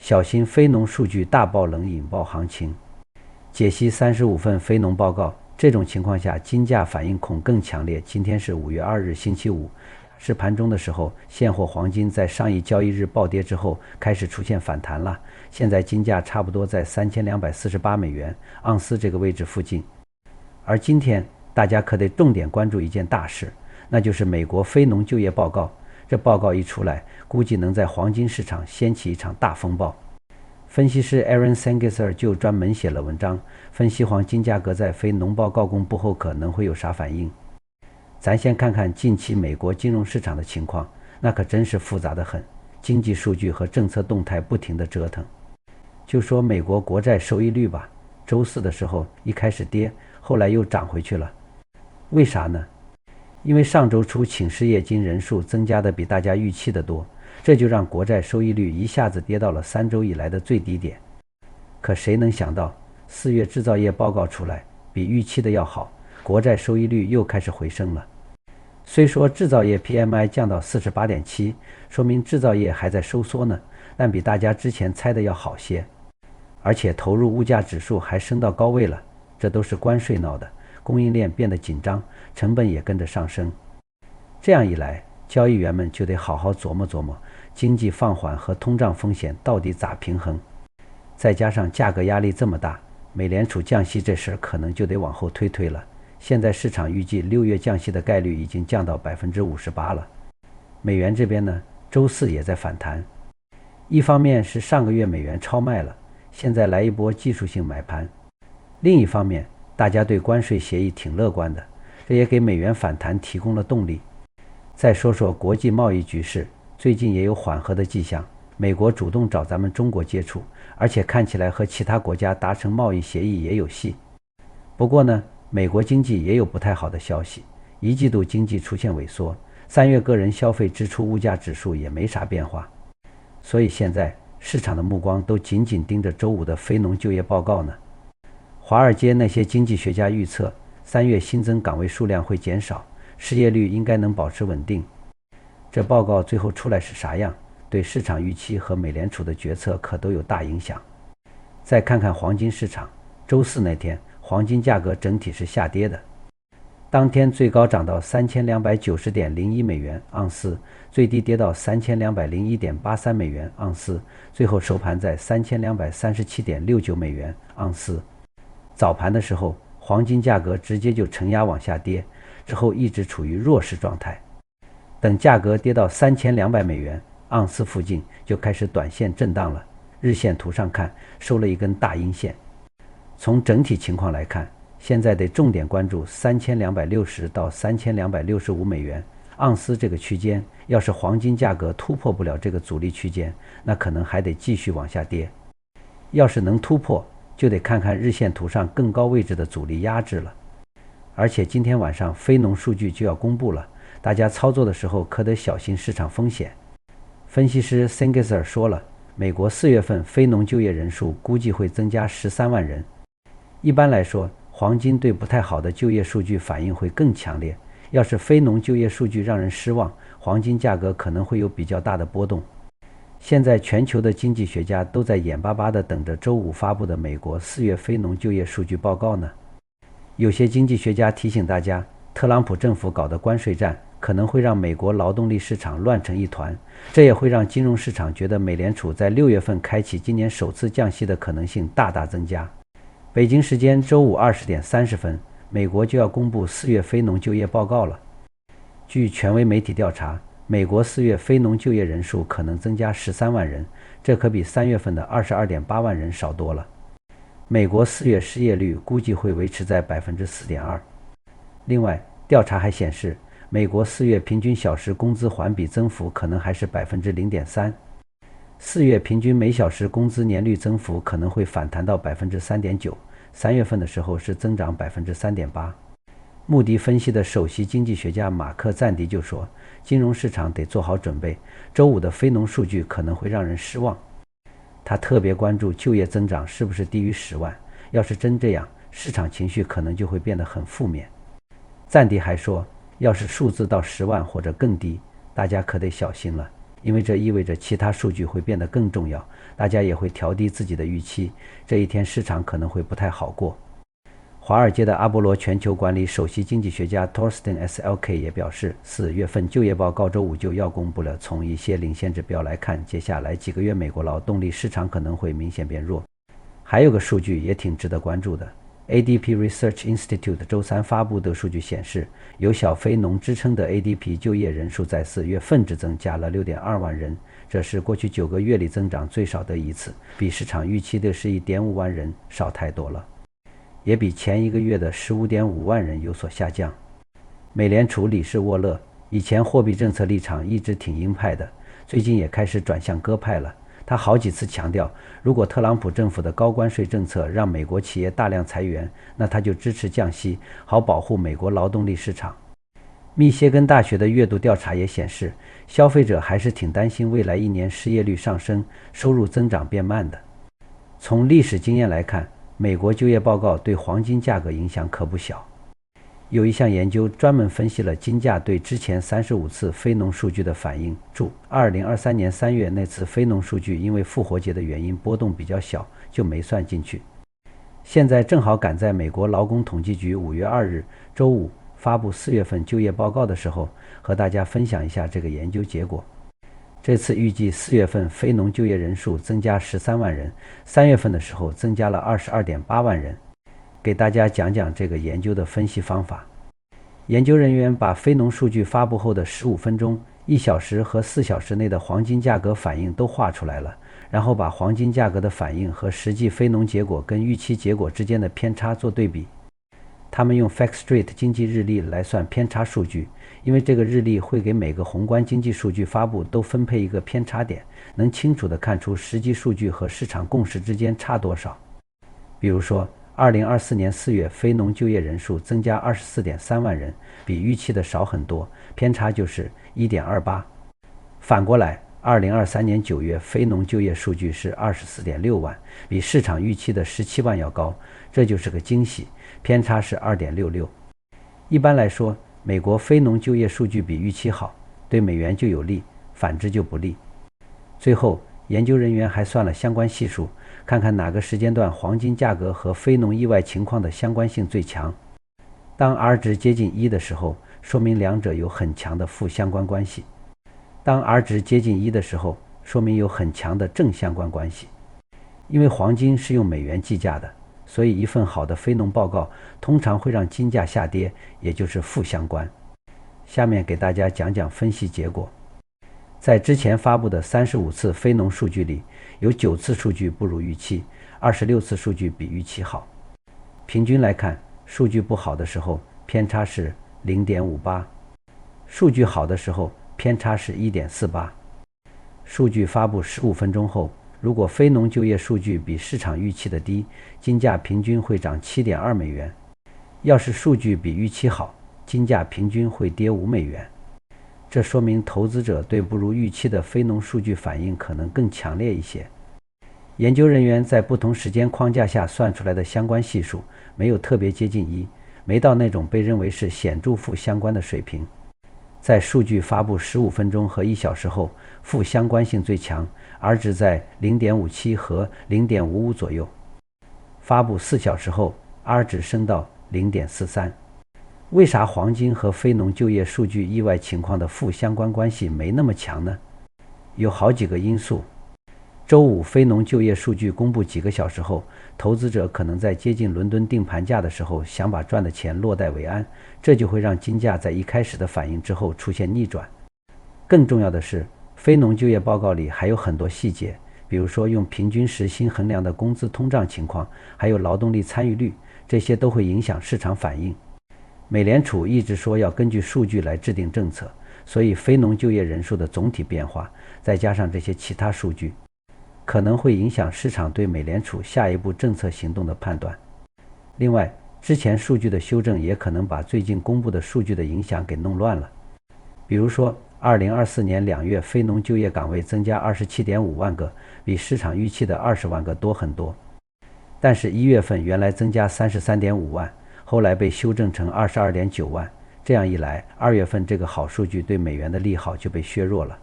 小心非农数据大爆冷引爆行情。解析35份非农报告，这种情况下金价反应恐更强烈。今天是5月2日星期五，是盘中的时候，现货黄金在上一交易日暴跌之后开始出现反弹了，现在金价差不多在3248美元盎司这个位置附近。而今天大家可得重点关注一件大事，那就是美国非农就业报告。这报告一出来，估计能在黄金市场掀起一场大风暴。分析师 Aaron Sangiser 就专门写了文章，分析黄金价格在非农报告公布后可能会有啥反应。咱先看看近期美国金融市场的情况，那可真是复杂的很，经济数据和政策动态不停地折腾。就说美国国债收益率吧，周四的时候一开始跌，后来又涨回去了。为啥呢？因为上周初请失业金人数增加的比大家预期的多，这就让国债收益率一下子跌到了3周以来的最低点。可谁能想到4月制造业报告出来，比预期的要好，国债收益率又开始回升了。虽说制造业 PMI 降到 48.7， 说明制造业还在收缩呢，但比大家之前猜的要好些。而且投入物价指数还升到高位了，这都是关税闹的，供应链变得紧张，成本也跟着上升。这样一来，交易员们就得好好琢磨琢磨，经济放缓和通胀风险到底咋平衡。再加上价格压力这么大，美联储降息这事儿可能就得往后推了。现在市场预计6月降息的概率已经降到 58% 了。美元这边呢，周四也在反弹。一方面是上个月美元超卖了，现在来一波技术性买盘。另一方面，大家对关税协议挺乐观的，这也给美元反弹提供了动力。再说说国际贸易局势，最近也有缓和的迹象，美国主动找咱们中国接触，而且看起来和其他国家达成贸易协议也有戏。不过呢，美国经济也有不太好的消息，一季度经济出现萎缩，3月个人消费支出物价指数也没啥变化。所以现在市场的目光都紧紧盯着周五的非农就业报告呢。华尔街那些经济学家预测，3月新增岗位数量会减少，失业率应该能保持稳定。这报告最后出来是啥样，对市场预期和美联储的决策可都有大影响。再看看黄金市场，周四那天黄金价格整体是下跌的，当天最高涨到 3290.01 美元盎司，最低跌到 3201.83 美元盎司，最后收盘在 3237.69 美元盎司。早盘的时候，黄金价格直接就承压往下跌，之后一直处于弱势状态。等价格跌到3200美元盎司附近，就开始短线震荡了。日线图上看，收了一根大阴线。从整体情况来看，现在得重点关注3260到3265美元盎司这个区间。要是黄金价格突破不了这个阻力区间，那可能还得继续往下跌。要是能突破，就得看看日线图上更高位置的阻力压制了。而且今天晚上非农数据就要公布了，大家操作的时候可得小心市场风险。分析师 Sangiser 说了，美国4月份非农就业人数估计会增加13万人。一般来说，黄金对不太好的就业数据反应会更强烈。要是非农就业数据让人失望，黄金价格可能会有比较大的波动。现在全球的经济学家都在眼巴巴地等着周五发布的美国4月非农就业数据报告呢。有些经济学家提醒大家，特朗普政府搞的关税战可能会让美国劳动力市场乱成一团，这也会让金融市场觉得美联储在6月份开启今年首次降息的可能性大大增加。北京时间周五20点30分，美国就要公布4月非农就业报告了。据权威媒体调查，美国4月非农就业人数可能增加13万人，这可比3月份的 22.8 万人少多了。美国4月失业率估计会维持在 4.2%。另外，调查还显示，美国4月平均小时工资环比增幅可能还是 0.3%。4月平均每小时工资年率增幅可能会反弹到 3.9%， 3月份的时候是增长 3.8%。穆迪分析的首席经济学家马克赞迪就说，金融市场得做好准备，周五的非农数据可能会让人失望。他特别关注就业增长是不是低于10万，要是真这样，市场情绪可能就会变得很负面。赞迪还说，要是数字到10万或者更低，大家可得小心了，因为这意味着其他数据会变得更重要，大家也会调低自己的预期，这一天市场可能会不太好过。华尔街的阿波罗全球管理首席经济学家 Thorsten SLK 也表示，4月份就业报告周五就要公布了。从一些领先指标来看，接下来几个月美国劳动力市场可能会明显变弱。还有个数据也挺值得关注的。ADP Research Institute 周三发布的数据显示，有小非农支撑的 ADP 就业人数在4月份只增加了 6.2 万人，这是过去9个月里增长最少的一次，比市场预期的11.5万人少太多了，也比前一个月的15.5万人有所下降。美联储理事沃勒以前货币政策立场一直挺鹰派的，最近也开始转向鸽派了。他好几次强调，如果特朗普政府的高关税政策让美国企业大量裁员，那他就支持降息，好保护美国劳动力市场。密歇根大学的月度调查也显示，消费者还是挺担心未来1年失业率上升，收入增长变慢的。从历史经验来看，美国就业报告对黄金价格影响可不小。有一项研究专门分析了金价对之前35次非农数据的反应。注：2023年3月那次非农数据因为复活节的原因波动比较小，就没算进去。现在正好赶在美国劳工统计局5月2日周五发布4月份就业报告的时候，和大家分享一下这个研究结果。这次预计4月份非农就业人数增加13万人，3月份的时候增加了 22.8 万人。给大家讲讲这个研究的分析方法。研究人员把非农数据发布后的15分钟、1小时和4小时内的黄金价格反应都画出来了，然后把黄金价格的反应和实际非农结果跟预期结果之间的偏差做对比。他们用 Fact Street 经济日历来算偏差数据，因为这个日历会给每个宏观经济数据发布都分配一个偏差点，能清楚地看出实际数据和市场共识之间差多少。比如说2024年4月非农就业人数增加 24.3 万人，比预期的少很多，偏差就是 1.28。 反过来2023年9月非农就业数据是 24.6 万，比市场预期的17万要高，这就是个惊喜，偏差是 2.66。 一般来说，美国非农就业数据比预期好，对美元就有利，反之就不利。最后研究人员还算了相关系数，看看哪个时间段黄金价格和非农意外情况的相关性最强。当 R 值接近1的时候，说明两者有很强的负相关关系；当 R 值接近1的时候，说明有很强的正相关关系。因为黄金是用美元计价的，所以一份好的非农报告通常会让金价下跌，也就是负相关。下面给大家讲讲分析结果。在之前发布的35次非农数据里，有9次数据不如预期，26次数据比预期好。平均来看，数据不好的时候偏差是 0.58， 数据好的时候偏差是 1.48。 数据发布15分钟后，如果非农就业数据比市场预期的低，金价平均会涨 7.2 美元。要是数据比预期好，金价平均会跌5美元。这说明投资者对不如预期的非农数据反应可能更强烈一些。研究人员在不同时间框架下算出来的相关系数没有特别接近1，没到那种被认为是显著负相关的水平。在数据发布15分钟和1小时后，负相关性最强，R 值在 0.57 和 0.55 左右。发布4小时后， R 值升到 0.43。为啥黄金和非农就业数据意外情况的负相关关系没那么强呢？有好几个因素。周五非农就业数据公布几个小时后，投资者可能在接近伦敦定盘价的时候想把赚的钱落袋为安，这就会让金价在一开始的反应之后出现逆转。更重要的是，非农就业报告里还有很多细节，比如说用平均时薪衡量的工资通胀情况，还有劳动力参与率，这些都会影响市场反应。美联储一直说要根据数据来制定政策，所以非农就业人数的总体变化，再加上这些其他数据，可能会影响市场对美联储下一步政策行动的判断。另外，之前数据的修正也可能把最近公布的数据的影响给弄乱了。比如说2024年2月非农就业岗位增加 27.5 万个，比市场预期的20万个多很多。但是1月份原来增加 33.5 万，后来被修正成 22.9 万，这样一来2月份这个好数据对美元的利好就被削弱了。